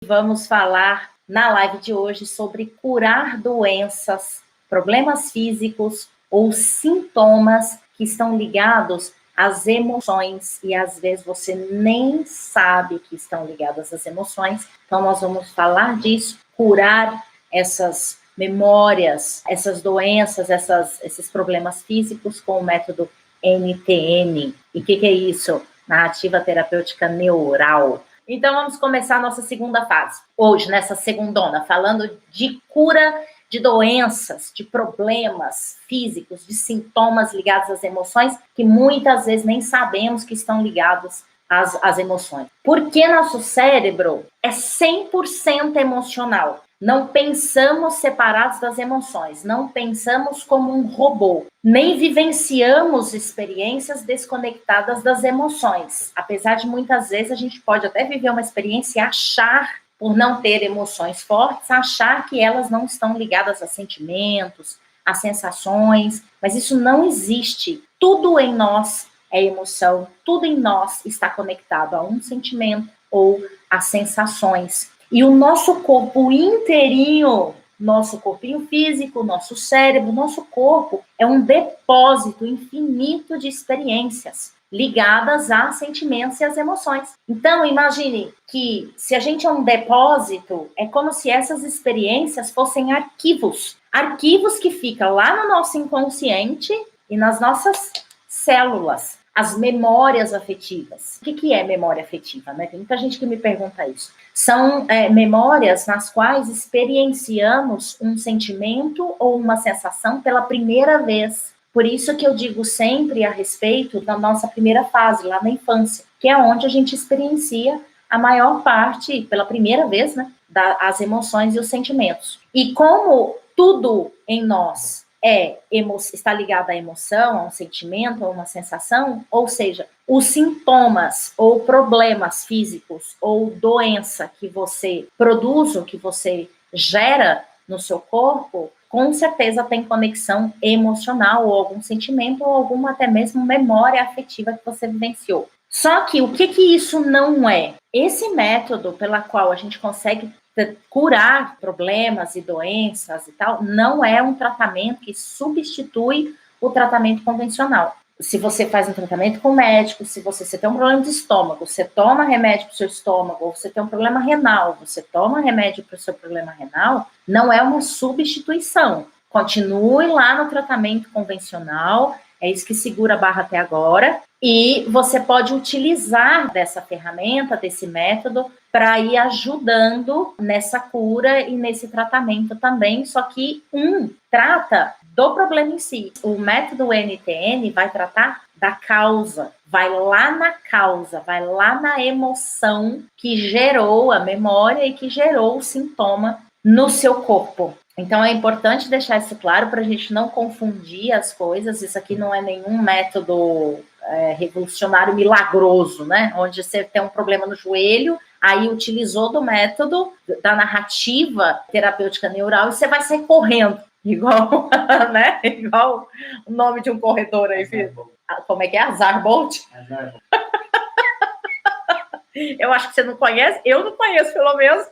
Vamos falar na live de hoje sobre curar doenças, problemas físicos ou sintomas que estão ligados às emoções e às vezes você nem sabe que estão ligadas às emoções. Então nós vamos falar disso, curar essas memórias, essas doenças, esses problemas físicos com o método NTN. E o que é isso? Narrativa terapêutica neural. Então, vamos começar a nossa segunda fase. Hoje, nessa segundona, falando de cura de doenças, de problemas físicos, de sintomas ligados às emoções, que muitas vezes nem sabemos que estão ligados às emoções. Porque nosso cérebro é 100% emocional. Não pensamos separados das emoções, não pensamos como um robô, nem vivenciamos experiências desconectadas das emoções. Apesar de muitas vezes a gente pode até viver uma experiência e achar, por não ter emoções fortes, achar que elas não estão ligadas a sentimentos, a sensações, mas isso não existe. Tudo em nós é emoção, tudo em nós está conectado a um sentimento ou a sensações. E o nosso corpo inteirinho, nosso corpinho físico, nosso cérebro, nosso corpo é um depósito infinito de experiências ligadas a sentimentos e às emoções. Então, imagine que se a gente é um depósito, é como se essas experiências fossem arquivos. Arquivos que ficam lá no nosso inconsciente e nas nossas células. As memórias afetivas. O que é memória afetiva, né? Tem muita gente que me pergunta isso. São memórias nas quais experienciamos um sentimento ou uma sensação pela primeira vez. Por isso que eu digo sempre a respeito da nossa primeira fase, lá na infância, que é onde a gente experiencia a maior parte, pela primeira vez, né, as emoções e os sentimentos. E como tudo em nós está ligado à emoção, a um sentimento, a uma sensação, ou seja, os sintomas ou problemas físicos ou doença que você produz ou que você gera no seu corpo, com certeza tem conexão emocional ou algum sentimento ou alguma até mesmo memória afetiva que você vivenciou. Só que o que isso não é? Esse método pela qual a gente consegue curar problemas e doenças e tal, não é um tratamento que substitui o tratamento convencional. Se você faz um tratamento com médico, se você tem um problema de estômago, você toma remédio para o seu estômago, ou você tem um problema renal, você toma remédio para o seu problema renal, não é uma substituição. Continue lá no tratamento convencional, é isso que segura a barra até agora, e você pode utilizar dessa ferramenta, desse método, para ir ajudando nessa cura e nesse tratamento também, só que trata do problema em si. O método NTN vai tratar da causa, vai lá na causa, vai lá na emoção que gerou a memória e que gerou o sintoma no seu corpo. Então é importante deixar isso claro para a gente não confundir as coisas. Isso aqui não é nenhum método revolucionário milagroso, né? Onde você tem um problema no joelho, aí utilizou do método da narrativa terapêutica neural e você vai sair correndo, igual, né? Igual o nome de um corredor aí, filho. Como é que é? Azar Bolt? Eu acho que você não conhece, eu não conheço, pelo menos.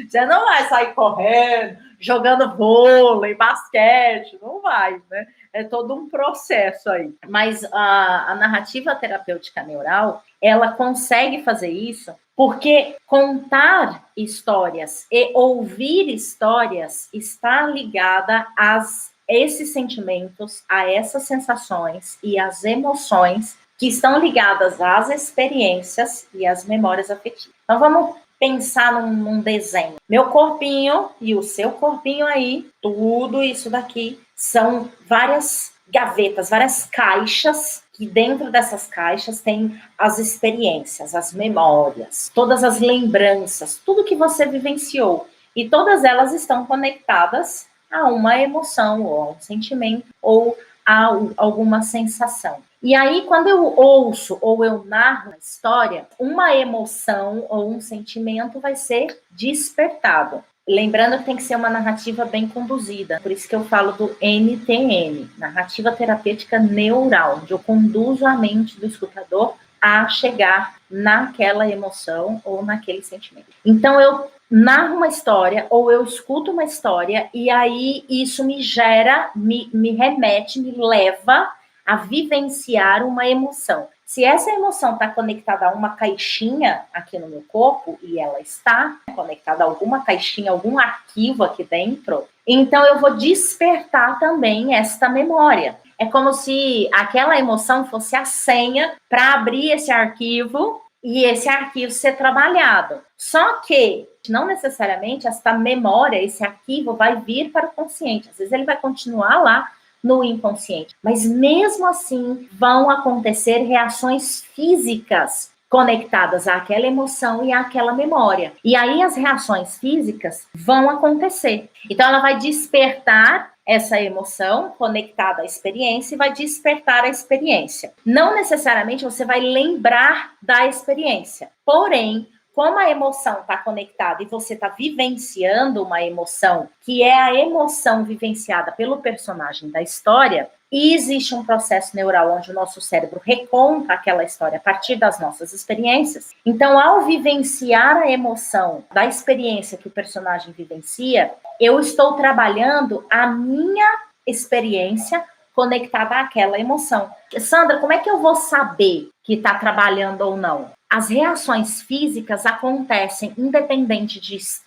Você não vai sair correndo, jogando vôlei, basquete, não vai, né? É todo um processo aí. Mas a narrativa terapêutica neural, ela consegue fazer isso porque contar histórias e ouvir histórias está ligada a esses sentimentos, a essas sensações e às emoções que estão ligadas às experiências e às memórias afetivas. Então, vamos pensar num desenho. Meu corpinho e o seu corpinho aí, tudo isso daqui são várias gavetas, várias caixas, que dentro dessas caixas tem as experiências, as memórias, todas as lembranças, tudo que você vivenciou. E todas elas estão conectadas a uma emoção, ou a um sentimento, ou a alguma sensação. E aí, quando eu ouço ou eu narro a história, uma emoção ou um sentimento vai ser despertado. Lembrando que tem que ser uma narrativa bem conduzida. Por isso que eu falo do NTN, narrativa terapêutica neural, onde eu conduzo a mente do escutador a chegar naquela emoção ou naquele sentimento. Então, eu narro uma história ou eu escuto uma história e aí isso me gera, me remete, me leva a vivenciar uma emoção. Se essa emoção está conectada a uma caixinha aqui no meu corpo, e ela está conectada a alguma caixinha, algum arquivo aqui dentro, então eu vou despertar também esta memória. É como se aquela emoção fosse a senha para abrir esse arquivo e esse arquivo ser trabalhado. Só que, não necessariamente, essa memória, esse arquivo vai vir para o consciente. Às vezes ele vai continuar lá no inconsciente. Mas mesmo assim, vão acontecer reações físicas conectadas àquela emoção e àquela memória. E aí as reações físicas vão acontecer. Então ela vai despertar essa emoção conectada à experiência e vai despertar a experiência. Não necessariamente você vai lembrar da experiência, porém, como a emoção está conectada e você está vivenciando uma emoção, que é a emoção vivenciada pelo personagem da história, e existe um processo neural onde o nosso cérebro reconta aquela história a partir das nossas experiências. Então, ao vivenciar a emoção da experiência que o personagem vivencia, eu estou trabalhando a minha experiência conectada àquela emoção. Sandra, como é que eu vou saber que está trabalhando ou não? As reações físicas acontecem independente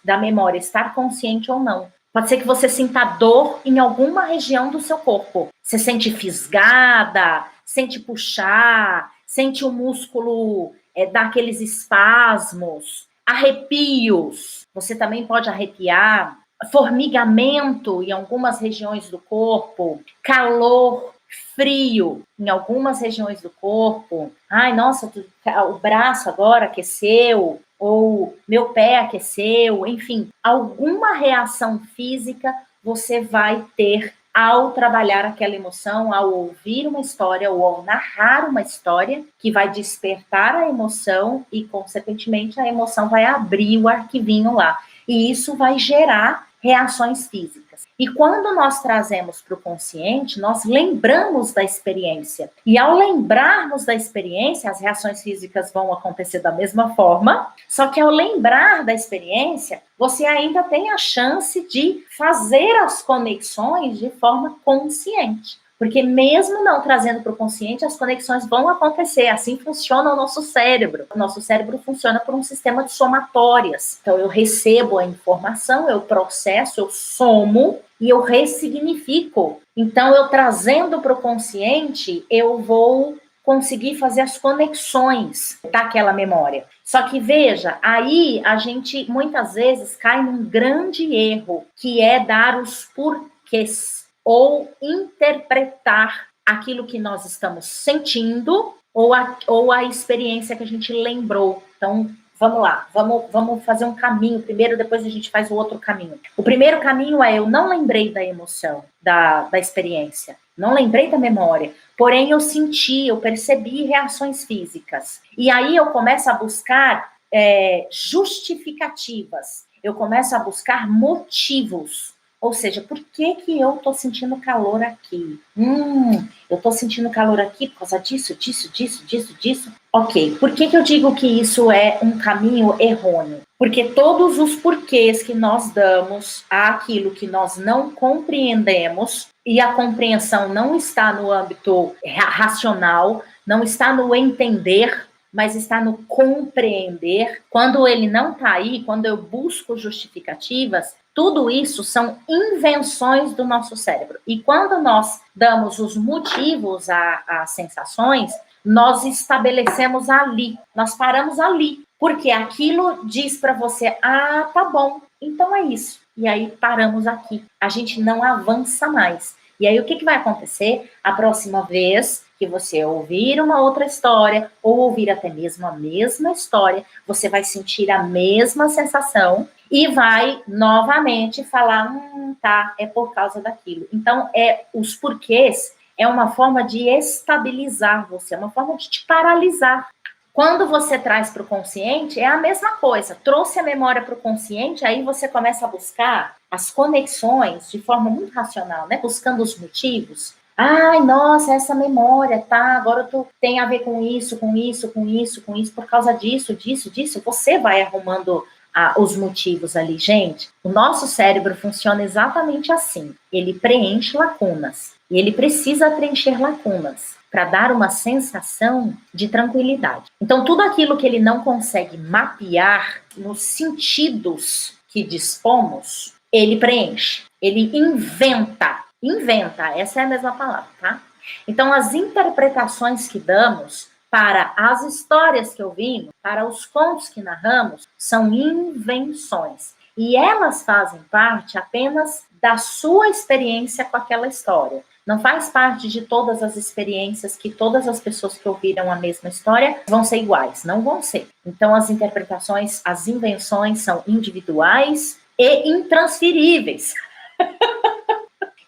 da memória estar consciente ou não. Pode ser que você sinta dor em alguma região do seu corpo. Você sente fisgada, sente puxar, sente o músculo dar aqueles espasmos, arrepios. Você também pode arrepiar, formigamento em algumas regiões do corpo, calor, frio em algumas regiões do corpo. Ai, nossa, o braço agora aqueceu, ou meu pé aqueceu, enfim, alguma reação física você vai ter ao trabalhar aquela emoção, ao ouvir uma história ou ao narrar uma história que vai despertar a emoção e, consequentemente, a emoção vai abrir o arquivinho lá. E isso vai gerar reações físicas. E quando nós trazemos para o consciente, nós lembramos da experiência. E ao lembrarmos da experiência, as reações físicas vão acontecer da mesma forma, só que ao lembrar da experiência, você ainda tem a chance de fazer as conexões de forma consciente. Porque mesmo não trazendo para o consciente, as conexões vão acontecer. Assim funciona o nosso cérebro. O nosso cérebro funciona por um sistema de somatórias. Então, eu recebo a informação, eu processo, eu somo e eu ressignifico. Então, eu trazendo para o consciente, eu vou conseguir fazer as conexões daquela memória. Só que, veja, aí a gente muitas vezes cai num grande erro, que é dar os porquês ou interpretar aquilo que nós estamos sentindo ou a experiência que a gente lembrou. Então, vamos lá, vamos fazer um caminho primeiro, depois a gente faz o outro caminho. O primeiro caminho é: eu não lembrei da emoção, da experiência, não lembrei da memória, porém eu senti, eu percebi reações físicas. E aí eu começo a buscar justificativas, eu começo a buscar motivos. Ou seja, por que eu estou sentindo calor aqui? Eu estou sentindo calor aqui por causa disso. Ok, por que eu digo que isso é um caminho errôneo? Porque todos os porquês que nós damos àquilo que nós não compreendemos, e a compreensão não está no âmbito racional, não está no entender, mas está no compreender. Quando ele não está aí, quando eu busco justificativas, tudo isso são invenções do nosso cérebro. E quando nós damos os motivos às sensações, nós estabelecemos ali, nós paramos ali. Porque aquilo diz para você: ah, tá bom, então é isso. E aí paramos aqui. A gente não avança mais. E aí o que vai acontecer? A próxima vez que você ouvir uma outra história, ou ouvir até mesmo a mesma história, você vai sentir a mesma sensação e vai novamente falar: tá, é por causa daquilo. Então, os porquês é uma forma de estabilizar você, é uma forma de te paralisar. Quando você traz para o consciente, é a mesma coisa. Trouxe a memória para o consciente, aí você começa a buscar as conexões de forma muito racional, né? Buscando os motivos. Ai, nossa, essa memória, tá? Agora tem a ver com isso, por causa disso. Você vai arrumando os motivos ali, gente. O nosso cérebro funciona exatamente assim. Ele preenche lacunas. E ele precisa preencher lacunas para dar uma sensação de tranquilidade. Então, tudo aquilo que ele não consegue mapear nos sentidos que dispomos, ele preenche. Ele inventa, essa é a mesma palavra, tá? Então, as interpretações que damos para as histórias que ouvimos, para os contos que narramos, são invenções. E elas fazem parte apenas da sua experiência com aquela história. Não faz parte de todas as experiências que todas as pessoas que ouviram a mesma história vão ser iguais. Não vão ser. Então, as interpretações, as invenções são individuais e intransferíveis.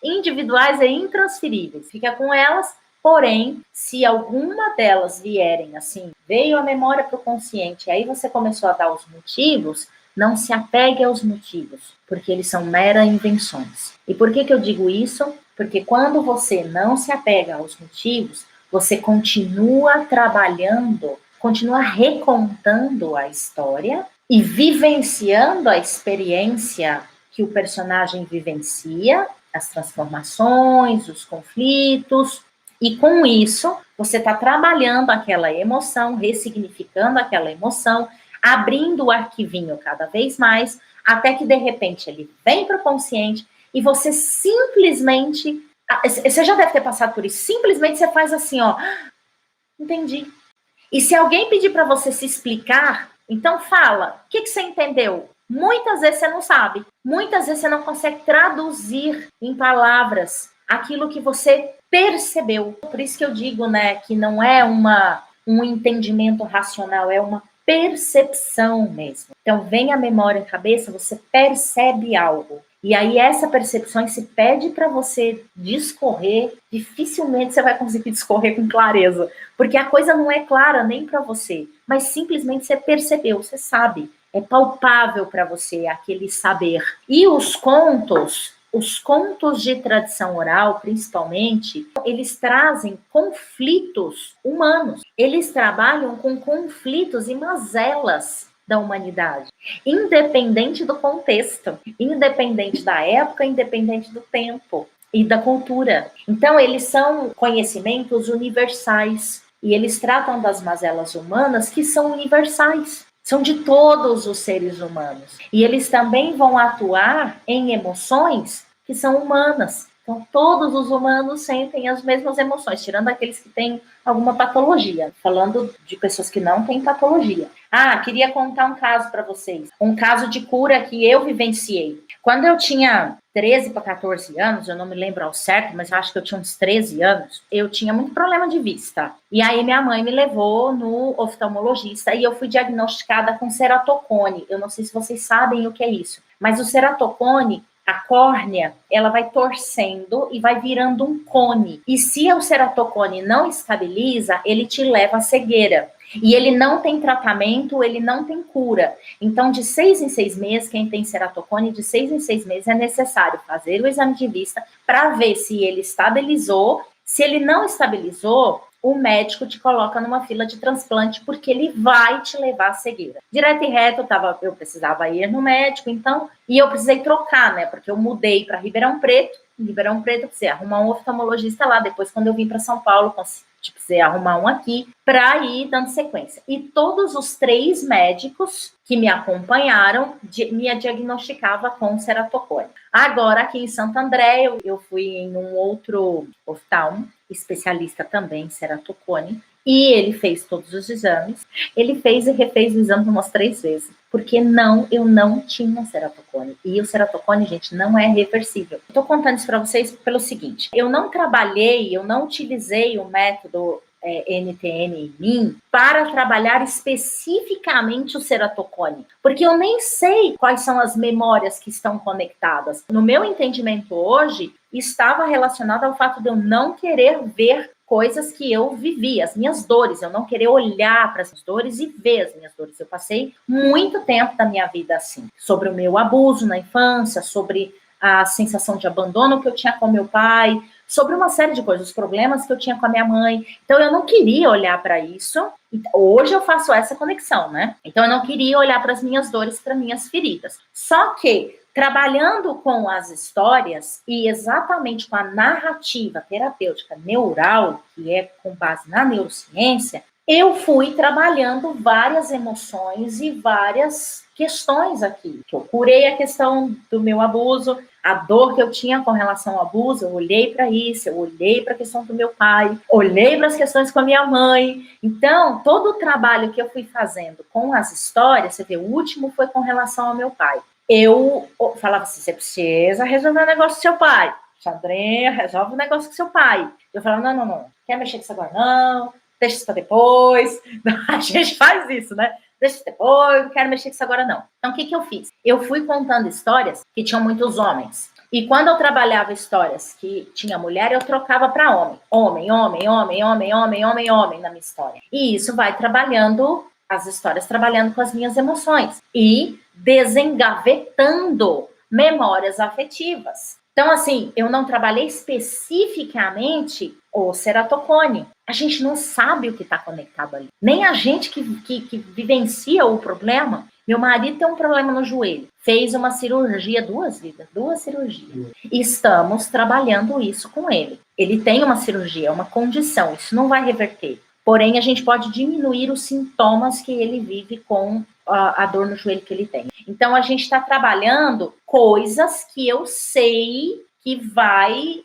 Individuais e intransferíveis. Fica com elas, porém, se alguma delas vierem assim, veio a memória para o consciente, aí você começou a dar os motivos, não se apegue aos motivos, porque eles são meras invenções. E por que eu digo isso? Porque quando você não se apega aos motivos, você continua trabalhando, continua recontando a história e vivenciando a experiência que o personagem vivencia, as transformações, os conflitos, e com isso você está trabalhando aquela emoção, ressignificando aquela emoção, abrindo o arquivinho cada vez mais, até que de repente ele vem para o consciente e você simplesmente, você já deve ter passado por isso, simplesmente você faz assim, ó, entendi. E se alguém pedir para você se explicar, então fala, o que você entendeu? Muitas vezes você não sabe, muitas vezes você não consegue traduzir em palavras aquilo que você percebeu. Por isso que eu digo, né, que não é um entendimento racional, é uma percepção mesmo. Então, vem a memória à cabeça, você percebe algo. E aí, essa percepção se pede para você discorrer, dificilmente você vai conseguir discorrer com clareza, porque a coisa não é clara nem para você, mas simplesmente você percebeu, você sabe. É palpável para você aquele saber. E os contos de tradição oral, principalmente, eles trazem conflitos humanos. Eles trabalham com conflitos e mazelas da humanidade, independente do contexto, independente da época, independente do tempo e da cultura. Então, eles são conhecimentos universais e eles tratam das mazelas humanas que são universais. São de todos os seres humanos. E eles também vão atuar em emoções que são humanas. Então, todos os humanos sentem as mesmas emoções, tirando aqueles que têm alguma patologia. Falando de pessoas que não têm patologia. Queria contar um caso para vocês. Um caso de cura que eu vivenciei. Quando eu tinha 13 para 14 anos, eu não me lembro ao certo, mas eu acho que eu tinha uns 13 anos, eu tinha muito problema de vista. E aí minha mãe me levou no oftalmologista e eu fui diagnosticada com ceratocone. Eu não sei se vocês sabem o que é isso, mas o ceratocone, a córnea, ela vai torcendo e vai virando um cone. E se o ceratocone não estabiliza, ele te leva à cegueira. E ele não tem tratamento, ele não tem cura. Então, de 6 em 6 meses, quem tem ceratocone, de 6 em 6 meses é necessário fazer o exame de vista para ver se ele estabilizou. Se ele não estabilizou, o médico te coloca numa fila de transplante, porque ele vai te levar à cegueira. Direto e reto, eu precisava ir no médico, então, e eu precisei trocar, né? Porque eu mudei para Ribeirão Preto. Em Ribeirão Preto, eu precisei arrumar um oftalmologista lá. Depois, quando eu vim para São Paulo, precisei arrumar um aqui para ir dando sequência. E todos os 3 médicos que me acompanharam me diagnosticavam com ceratocone. Agora, aqui em Santo André, eu fui em um outro oftalmo, especialista também em ceratocone, e ele fez todos os exames. Ele fez e refez o exame umas 3 vezes, porque eu não tinha ceratocone. E o ceratocone, gente, não é reversível. Estou contando isso para vocês pelo seguinte: eu não utilizei o método NTN em mim para trabalhar especificamente o ceratocone, porque eu nem sei quais são as memórias que estão conectadas. No meu entendimento hoje, estava relacionado ao fato de eu não querer ver coisas que eu vivi, as minhas dores, eu não querer olhar para as dores e ver as minhas dores. Eu passei muito tempo da minha vida assim, sobre o meu abuso na infância, sobre a sensação de abandono que eu tinha com meu pai, sobre uma série de coisas, os problemas que eu tinha com a minha mãe. Então, eu não queria olhar para isso. Hoje eu faço essa conexão, né? Então, eu não queria olhar para as minhas dores, para minhas feridas. Só que, trabalhando com as histórias e exatamente com a narrativa terapêutica neural, que é com base na neurociência, eu fui trabalhando várias emoções e várias questões aqui. Eu curei a questão do meu abuso, a dor que eu tinha com relação ao abuso, eu olhei para isso, eu olhei para a questão do meu pai, olhei para as questões com a minha mãe. Então, todo o trabalho que eu fui fazendo com as histórias, você vê, o último foi com relação ao meu pai. Eu falava assim, você precisa resolver o negócio do seu pai. Sandrinha, resolve o negócio com seu pai. Eu falava, não, quer mexer com isso agora não, deixa isso para depois. A gente faz isso, né? Deixa isso depois, não quero mexer com isso agora não. Então, o que eu fiz? Eu fui contando histórias que tinham muitos homens. E quando eu trabalhava histórias que tinha mulher, eu trocava para homem. Homem na minha história. E isso vai trabalhando, as histórias trabalhando com as minhas emoções. E desengavetando memórias afetivas. Então, assim, eu não trabalhei especificamente o ceratocone. A gente não sabe o que está conectado ali. Nem a gente que vivencia o problema. Meu marido tem um problema no joelho. Fez uma cirurgia, duas cirurgias. E estamos trabalhando isso com ele. Ele tem uma cirurgia, uma condição. Isso não vai reverter. Porém, a gente pode diminuir os sintomas que ele vive com a dor no joelho que ele tem. Então, a gente está trabalhando coisas que eu sei que vai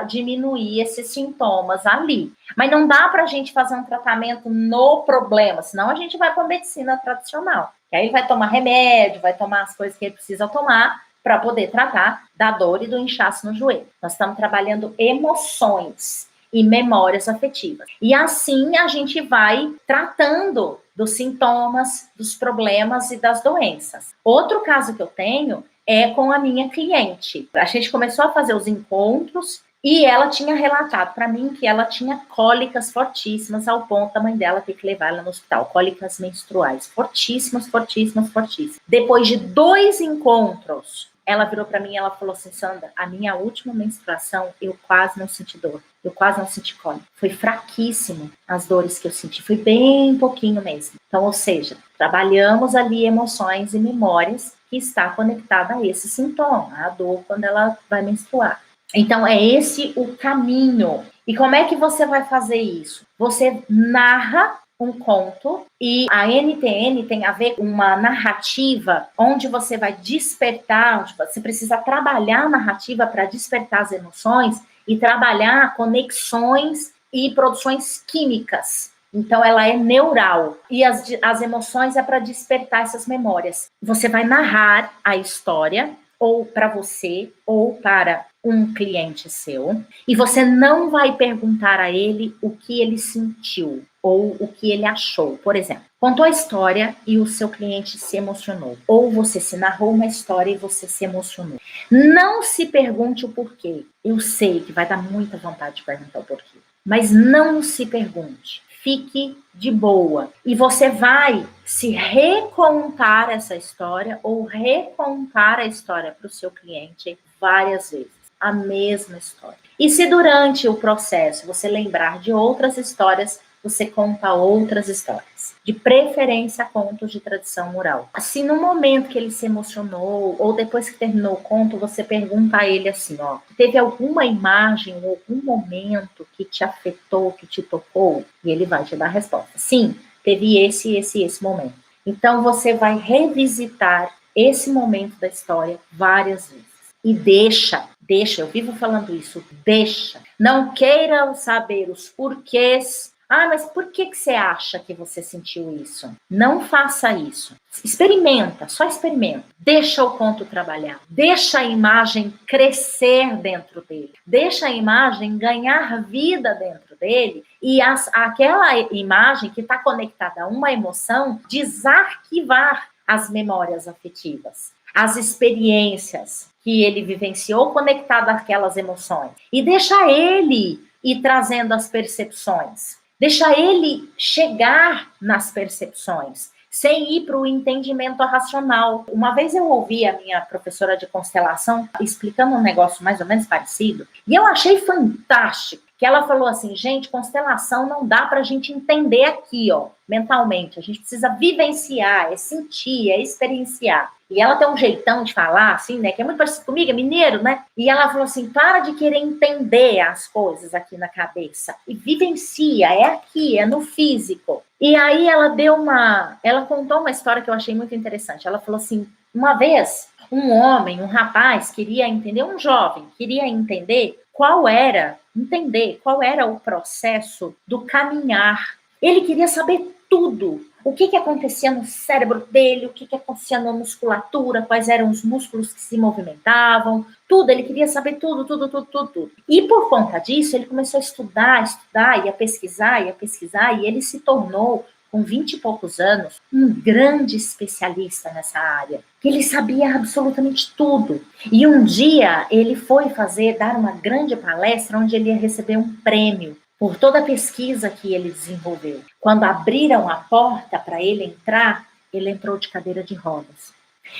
diminuir esses sintomas ali. Mas não dá para a gente fazer um tratamento no problema, senão a gente vai para a medicina tradicional. Que aí vai tomar remédio, vai tomar as coisas que ele precisa tomar para poder tratar da dor e do inchaço no joelho. Nós estamos trabalhando emoções e memórias afetivas. E assim a gente vai tratando dos sintomas, dos problemas e das doenças. Outro caso que eu tenho é com a minha cliente. A gente começou a fazer os encontros e ela tinha relatado para mim que ela tinha cólicas fortíssimas ao ponto da mãe dela ter que levar ela no hospital. Cólicas menstruais fortíssimas. Depois de 2 encontros, ela virou para mim e ela falou assim, Sandra, a minha última menstruação, eu quase não senti dor. Eu quase não senti cólica. Foi fraquíssimo as dores que eu senti. Foi bem pouquinho mesmo. Então, ou seja, trabalhamos ali emoções e memórias que está conectada a esse sintoma, a dor quando ela vai menstruar. Então, é esse o caminho. E como é que você vai fazer isso? Você narra um conto e a NTN tem a ver com uma narrativa onde você vai despertar, onde você precisa trabalhar a narrativa para despertar as emoções e trabalhar conexões e produções químicas. Então, ela é neural. E as emoções é para despertar essas memórias. Você vai narrar a história, ou para você, ou para um cliente seu, e você não vai perguntar a ele o que ele sentiu, ou o que ele achou. Por exemplo, contou a história e o seu cliente se emocionou. Ou você se narrou uma história e você se emocionou. Não se pergunte o porquê. Eu sei que vai dar muita vontade de perguntar o porquê. Mas não se pergunte. Fique de boa. E você vai se recontar essa história ou recontar a história para o seu cliente várias vezes. A mesma história. E se durante o processo você lembrar de outras histórias, você conta outras histórias. De preferência, contos de tradição oral. Se no momento que ele se emocionou, ou depois que terminou o conto, você pergunta a ele assim, ó, teve alguma imagem ou algum momento que te afetou, que te tocou? E ele vai te dar a resposta. Sim, teve esse momento. Então, você vai revisitar esse momento da história várias vezes. E deixa, eu vivo falando isso, deixa. Não queira saber os porquês. Ah, mas por que você acha que você sentiu isso? Não faça isso. Experimenta, só experimenta. Deixa o conto trabalhar. Deixa a imagem crescer dentro dele. Deixa a imagem ganhar vida dentro dele. E aquela imagem que está conectada a uma emoção, desarquivar as memórias afetivas, as experiências que ele vivenciou conectada àquelas emoções. E deixa ele ir trazendo as percepções. Deixa ele chegar nas percepções. sem ir para o entendimento racional. Uma vez eu ouvi a minha professora de constelação explicando um negócio mais ou menos parecido, e eu achei fantástico, que ela falou assim, gente, constelação não dá para a gente entender aqui, ó, mentalmente, a gente precisa vivenciar, é sentir, é experienciar. E ela tem um jeitão de falar, assim, né, que é muito parecido comigo, é mineiro, né? E ela falou assim, para de querer entender as coisas aqui na cabeça e vivencia, é aqui, é no físico. E aí ela contou uma história que eu achei muito interessante. Ela falou assim, uma vez, um homem, um rapaz, queria entender, um jovem, queria entender qual era o processo do caminhar. Ele queria saber tudo. O que acontecia no cérebro dele, o que acontecia na musculatura, quais eram os músculos que se movimentavam, tudo. Ele queria saber tudo. E por conta disso, ele começou a estudar, ia pesquisar, e ele se tornou, com 20 e poucos anos, um grande especialista nessa área. Ele sabia absolutamente tudo. E um dia ele foi dar uma grande palestra onde ele ia receber um prêmio por toda a pesquisa que ele desenvolveu. Quando abriram a porta para ele entrar, ele entrou de cadeira de rodas.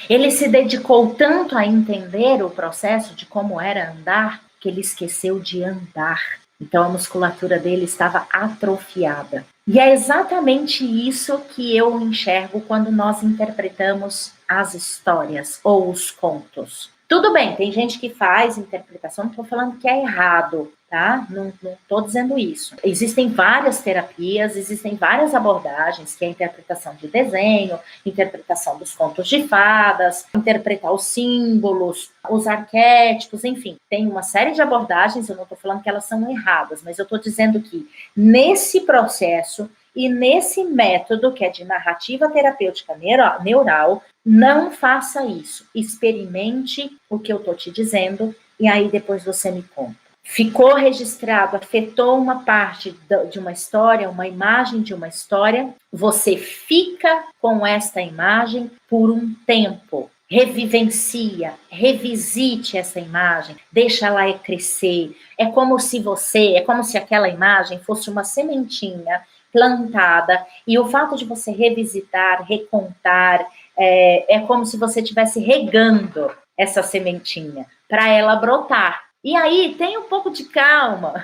Ele se dedicou tanto a entender o processo de como era andar, que ele esqueceu de andar. Então a musculatura dele estava atrofiada. E é exatamente isso que eu enxergo quando nós interpretamos as histórias ou os contos. Tudo bem, tem gente que faz interpretação, não estou falando que é errado, tá? Não estou dizendo isso. Existem várias terapias, existem várias abordagens, que é a interpretação de desenho, interpretação dos contos de fadas, interpretar os símbolos, os arquétipos, enfim. Tem uma série de abordagens, eu não estou falando que elas são erradas, mas eu estou dizendo que nesse processo e nesse método, que é de narrativa terapêutica neural, não faça isso. Experimente o que eu estou te dizendo e aí depois você me conta. Ficou registrado, afetou uma parte de uma história, uma imagem de uma história, você fica com esta imagem por um tempo. Revivencia, revisite essa imagem, deixa ela crescer. É como se aquela imagem fosse uma sementinha plantada, e o fato de você revisitar, recontar, é como se você estivesse regando essa sementinha para ela brotar. E aí, tenha um pouco de calma,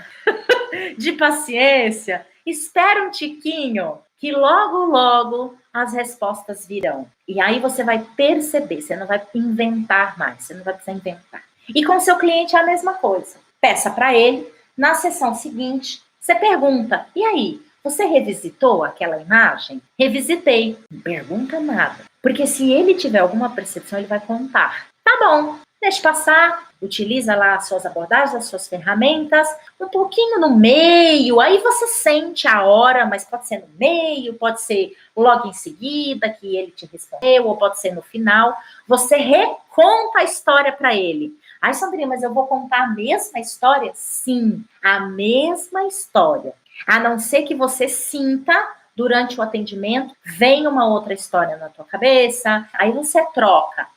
de paciência, espera um tiquinho, que logo, logo as respostas virão. E aí você vai perceber, você não vai inventar mais, você não vai precisar inventar. E com o seu cliente é a mesma coisa. Peça para ele, na sessão seguinte, você pergunta, e aí, você revisitou aquela imagem? Revisitei. Não pergunta nada. Porque se ele tiver alguma percepção, ele vai contar. Tá bom, deixa passar, utiliza lá as suas abordagens, as suas ferramentas, um pouquinho no meio, aí você sente a hora, mas pode ser no meio, pode ser logo em seguida que ele te respondeu, ou pode ser no final. Você reconta a história para ele. Ai, Sandrinha, mas eu vou contar a mesma história? Sim, a mesma história. A não ser que você sinta, durante o atendimento, vem uma outra história na tua cabeça, aí você troca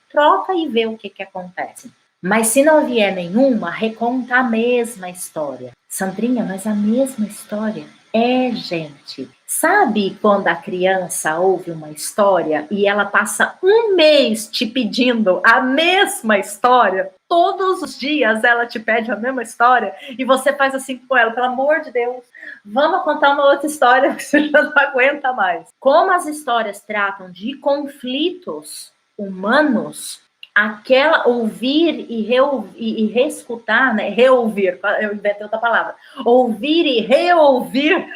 e vê o que acontece. Mas se não vier nenhuma, reconta a mesma história. Sandrinha, mas a mesma história? É, gente. Sabe quando a criança ouve uma história e ela passa um mês te pedindo a mesma história? Todos os dias ela te pede a mesma história e você faz assim com ela, pelo amor de Deus, vamos contar uma outra história que você já não aguenta mais. Como as histórias tratam de conflitos humanos, aquela ouvir e reescutar, né? Reouvir, eu inventei outra palavra. Ouvir e reouvir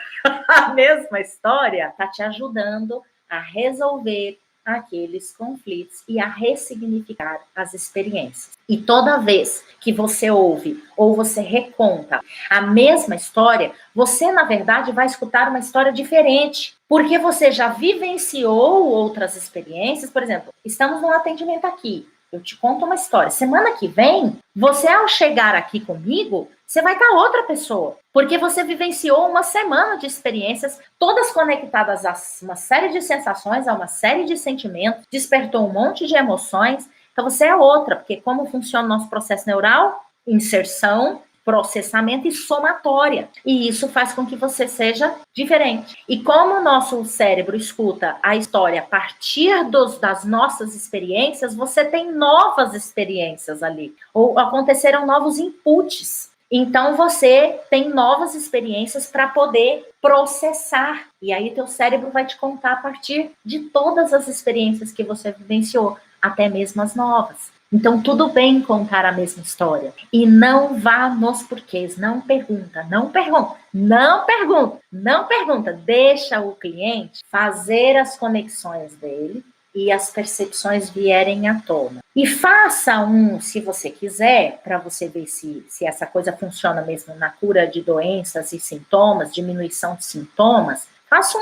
a mesma história está te ajudando a resolver aqueles conflitos e a ressignificar as experiências. E toda vez que você ouve ou você reconta a mesma história, você, na verdade, vai escutar uma história diferente, porque você já vivenciou outras experiências. Por exemplo, estamos num atendimento aqui, eu te conto uma história. Semana que vem, você, ao chegar aqui comigo, você vai estar outra pessoa, porque você vivenciou uma semana de experiências, todas conectadas a uma série de sensações, a uma série de sentimentos, despertou um monte de emoções. Então você é outra, porque como funciona o nosso processo neural? Inserção, processamento e somatória. E isso faz com que você seja diferente. E como o nosso cérebro escuta a história a partir das nossas experiências, você tem novas experiências ali. Ou aconteceram novos inputs. Então, você tem novas experiências para poder processar. E aí, teu cérebro vai te contar a partir de todas as experiências que você vivenciou, até mesmo as novas. Então, tudo bem contar a mesma história. E não vá nos porquês. Não pergunta, não pergunta, não pergunta, não pergunta. Deixa o cliente fazer as conexões dele e as percepções vierem à tona. E faça se você quiser, para você ver se essa coisa funciona mesmo na cura de doenças e sintomas, diminuição de sintomas, faça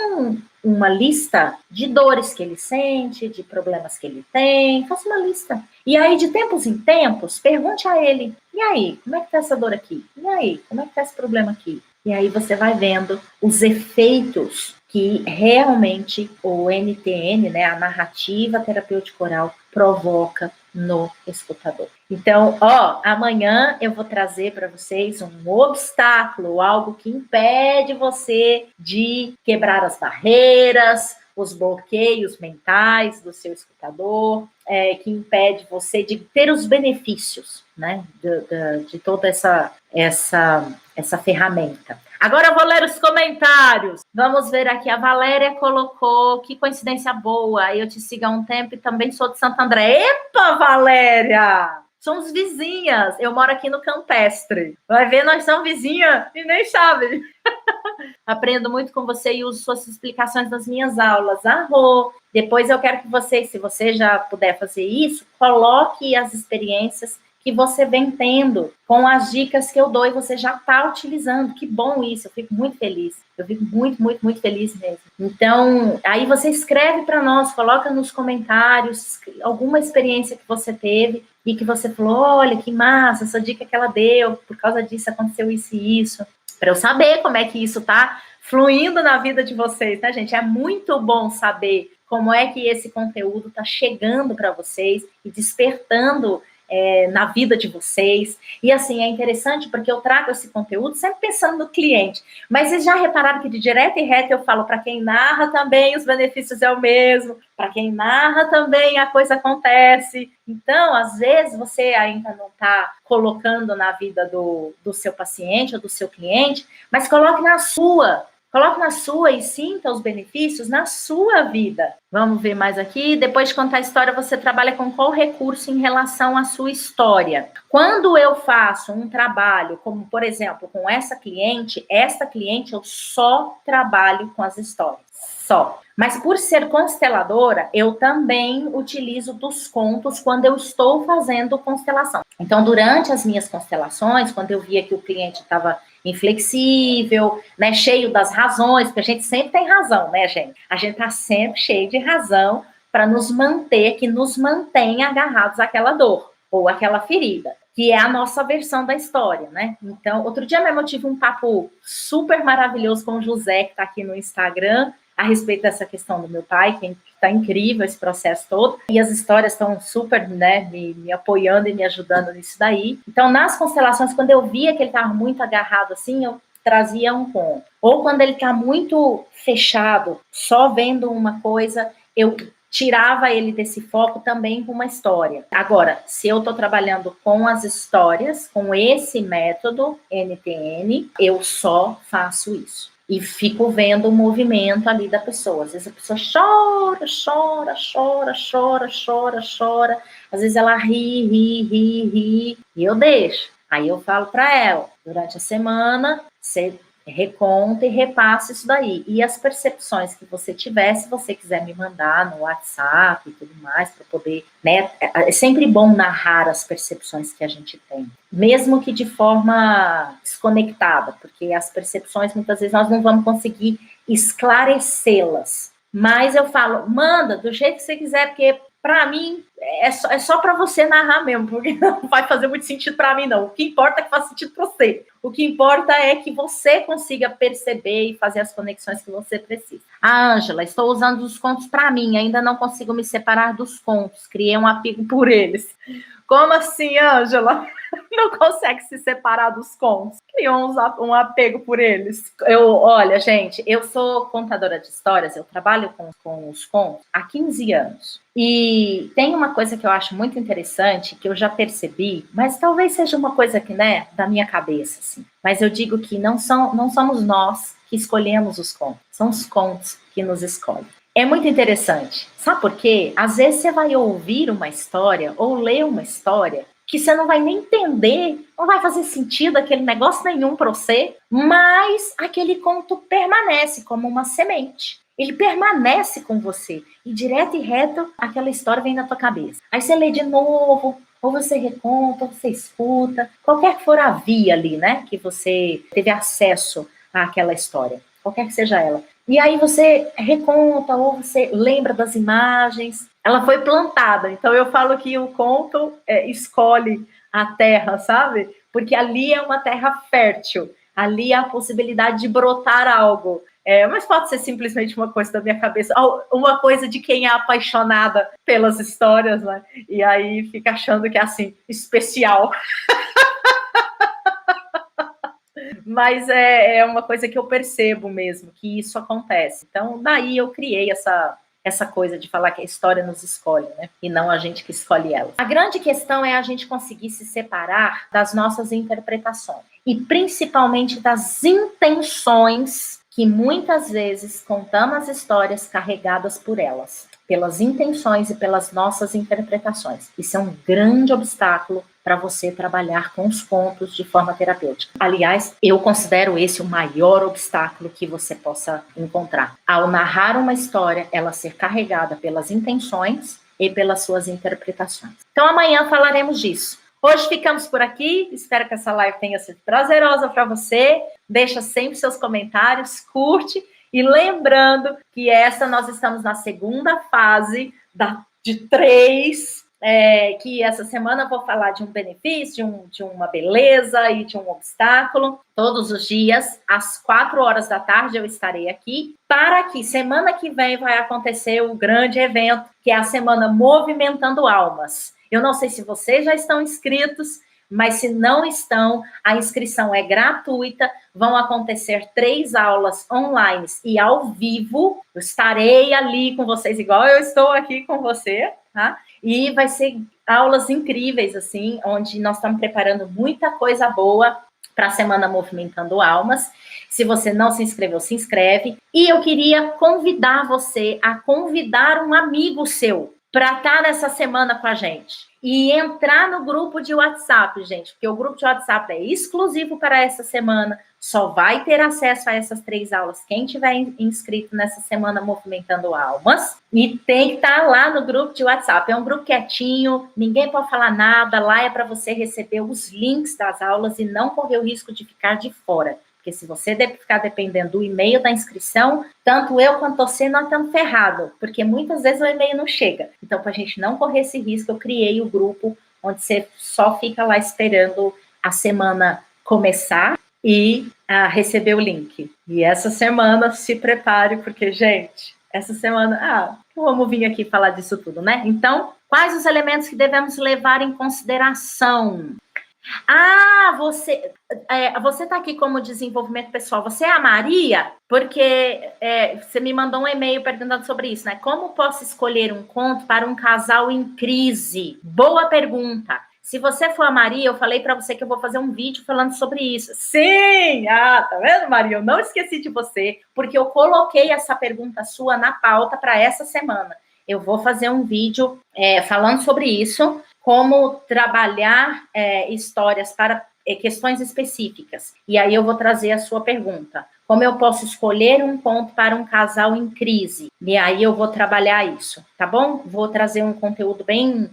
uma lista de dores que ele sente, de problemas que ele tem, faça uma lista. E aí, de tempos em tempos, pergunte a ele, e aí, como é que tá essa dor aqui? E aí, como é que tá esse problema aqui? E aí você vai vendo os efeitos que realmente o NTN, né, a narrativa terapêutica oral, provoca no escutador. Então, amanhã eu vou trazer para vocês um obstáculo, algo que impede você de quebrar as barreiras, os bloqueios mentais do seu escutador, que impede você de ter os benefícios, né, de toda essa ferramenta. Agora eu vou ler os comentários. Vamos ver aqui. A Valéria colocou, que coincidência boa. Eu te sigo há um tempo e também sou de Santo André. Epa, Valéria! Somos vizinhas. Eu moro aqui no Campestre. Vai ver, nós somos vizinhas e nem sabe. Aprendo muito com você e uso suas explicações nas minhas aulas. Depois eu quero que você, se você já puder fazer isso, coloque as experiências que você vem tendo com as dicas que eu dou e você já está utilizando. Que bom isso, eu fico muito feliz. Eu fico muito, muito, muito feliz mesmo. Então, aí você escreve para nós, coloca nos comentários alguma experiência que você teve e que você falou, olha, que massa, essa dica que ela deu, por causa disso aconteceu isso e isso. Para eu saber como é que isso está fluindo na vida de vocês, tá, gente? É muito bom saber como é que esse conteúdo está chegando para vocês e despertando na vida de vocês. E assim, é interessante porque eu trago esse conteúdo sempre pensando no cliente. Mas vocês já repararam que de direto e reto eu falo, para quem narra também os benefícios é o mesmo, para quem narra também a coisa acontece. Então, às vezes, você ainda não está colocando na vida do seu paciente ou do seu cliente, mas coloque na sua. Coloque na sua e sinta os benefícios na sua vida. Vamos ver mais aqui. Depois de contar a história, você trabalha com qual recurso em relação à sua história? Quando eu faço um trabalho, como por exemplo, com esta cliente eu só trabalho com as histórias. Só. Mas por ser consteladora, eu também utilizo dos contos quando eu estou fazendo constelação. Então, durante as minhas constelações, quando eu via que o cliente estava inflexível, né, cheio das razões, porque a gente sempre tem razão, né, gente? A gente tá sempre cheio de razão para nos manter, que nos mantém agarrados àquela dor ou àquela ferida, que é a nossa versão da história, né? Então, outro dia mesmo eu tive um papo super maravilhoso com o José, que está aqui no Instagram, a respeito dessa questão do meu pai, que está incrível esse processo todo, e as histórias estão super, né, me apoiando e me ajudando nisso daí. Então, nas constelações, quando eu via que ele estava muito agarrado assim, eu trazia um ponto. Ou quando ele está muito fechado, só vendo uma coisa, eu tirava ele desse foco também com uma história. Agora, se eu estou trabalhando com as histórias, com esse método NTN, eu só faço isso. E fico vendo o movimento ali da pessoa. Às vezes a pessoa chora, chora, chora, chora, chora, chora. Às vezes ela ri, e eu deixo. Aí eu falo para ela, durante a semana, você reconta e repassa isso daí. E as percepções que você tiver, se você quiser me mandar no WhatsApp e tudo mais, para poder, né? É sempre bom narrar as percepções que a gente tem, mesmo que de forma desconectada, porque as percepções, muitas vezes, nós não vamos conseguir esclarecê-las. Mas eu falo, manda do jeito que você quiser, porque para mim é só para você narrar mesmo, porque não vai fazer muito sentido para mim, não. O que importa é que faça sentido para você. O que importa é que você consiga perceber e fazer as conexões que você precisa. A Ângela, estou usando os contos para mim, ainda não consigo me separar dos contos. Criei um apego por eles. Como assim, Ângela? não consegue se separar dos contos. Criou um apego por eles. Olha, gente, eu sou contadora de histórias, eu trabalho com os contos há 15 anos. E tem uma coisa que eu acho muito interessante, que eu já percebi, mas talvez seja uma coisa que, né, da minha cabeça, assim. Mas eu digo que não somos nós que escolhemos os contos, são os contos que nos escolhem. É muito interessante. Sabe por quê? Às vezes você vai ouvir uma história ou ler uma história que você não vai nem entender, não vai fazer sentido aquele negócio nenhum para você, mas aquele conto permanece como uma semente. Ele permanece com você. E direto e reto, aquela história vem na tua cabeça. Aí você lê de novo, ou você reconta, ou você escuta, qualquer que for a via ali, né, que você teve acesso àquela história, qualquer que seja ela. E aí você reconta, ou você lembra das imagens, ela foi plantada. Então eu falo que o conto escolhe a terra, sabe? Porque ali é uma terra fértil, ali há a possibilidade de brotar algo. Mas pode ser simplesmente uma coisa da minha cabeça, uma coisa de quem é apaixonada pelas histórias, né? E aí fica achando que é assim, especial. Mas é uma coisa que eu percebo mesmo, que isso acontece. Então, daí eu criei essa coisa de falar que a história nos escolhe, né? E não a gente que escolhe ela. A grande questão é a gente conseguir se separar das nossas interpretações. E principalmente das intenções que muitas vezes contamos as histórias carregadas por elas. Pelas intenções e pelas nossas interpretações. Isso é um grande obstáculo para você trabalhar com os contos de forma terapêutica. Aliás, eu considero esse o maior obstáculo que você possa encontrar. Ao narrar uma história, ela ser carregada pelas intenções e pelas suas interpretações. Então, amanhã falaremos disso. Hoje ficamos por aqui. Espero que essa live tenha sido prazerosa para você. Deixa sempre seus comentários, curte. E lembrando que nós estamos na segunda fase de 3, que essa semana eu vou falar de um benefício, de uma beleza e de um obstáculo. Todos os dias, às 4 horas da tarde, eu estarei aqui, para que semana que vem vai acontecer o grande evento, que é a Semana Movimentando Almas. Eu não sei se vocês já estão inscritos, mas se não estão, a inscrição é gratuita, vão acontecer 3 aulas online e ao vivo, eu estarei ali com vocês, igual eu estou aqui com você, tá? E vai ser aulas incríveis, assim, onde nós estamos preparando muita coisa boa para a Semana Movimentando Almas. Se você não se inscreveu, se inscreve. E eu queria convidar você a convidar um amigo seu para estar nessa semana com a gente. E entrar no grupo de WhatsApp, gente, porque o grupo de WhatsApp é exclusivo para essa semana, só vai ter acesso a essas 3 aulas quem tiver inscrito nessa semana Movimentando Almas, e tem que estar lá no grupo de WhatsApp. É um grupo quietinho, ninguém pode falar nada, lá é para você receber os links das aulas e não correr o risco de ficar de fora. Porque se você ficar dependendo do e-mail da inscrição, tanto eu quanto você, nós estamos ferrados, porque muitas vezes o e-mail não chega. Então, para a gente não correr esse risco, eu criei o grupo onde você só fica lá esperando a semana começar e receber o link. E essa semana, se prepare, porque, gente, essa semana, vamos vir aqui falar disso tudo, né? Então, quais os elementos que devemos levar em consideração? Você está aqui como desenvolvimento pessoal. Você é a Maria? Porque você me mandou um e-mail perguntando sobre isso, né? Como posso escolher um conto para um casal em crise? Boa pergunta. Se você for a Maria, eu falei para você que eu vou fazer um vídeo falando sobre isso. Sim! Tá vendo, Maria? Eu não esqueci de você, porque eu coloquei essa pergunta sua na pauta para essa semana. Eu vou fazer um vídeo falando sobre isso, como trabalhar histórias para questões específicas. E aí eu vou trazer a sua pergunta. Como eu posso escolher um conto para um casal em crise? E aí eu vou trabalhar isso, tá bom? Vou trazer um conteúdo bem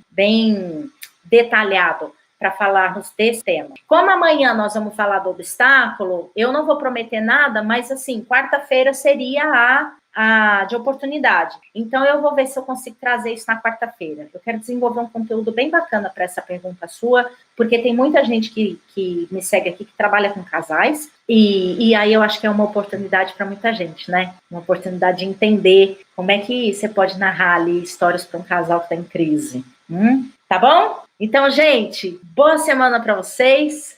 detalhado para falarmos desse tema. Como amanhã nós vamos falar do obstáculo, eu não vou prometer nada, mas assim, quarta-feira seria a de oportunidade. Então, eu vou ver se eu consigo trazer isso na quarta-feira. Eu quero desenvolver um conteúdo bem bacana para essa pergunta sua, porque tem muita gente que me segue aqui que trabalha com casais, e aí eu acho que é uma oportunidade para muita gente, né? Uma oportunidade de entender como é que você pode narrar ali histórias para um casal que está em crise. Tá bom? Então, gente, boa semana para vocês.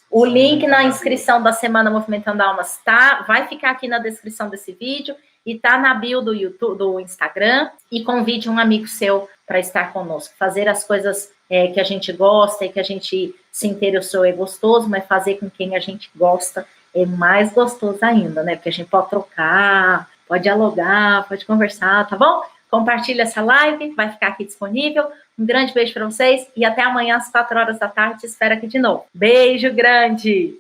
O link na inscrição da Semana Movimentando Almas vai ficar aqui na descrição desse vídeo e tá na bio do YouTube, do Instagram. E convide um amigo seu para estar conosco. Fazer as coisas que a gente gosta e que a gente se interessou é gostoso, mas fazer com quem a gente gosta é mais gostoso ainda, né? Porque a gente pode trocar, pode dialogar, pode conversar, tá bom? Compartilha essa live, vai ficar aqui disponível. Um grande beijo para vocês e até amanhã às 4 horas da tarde. Te espero aqui de novo. Beijo grande!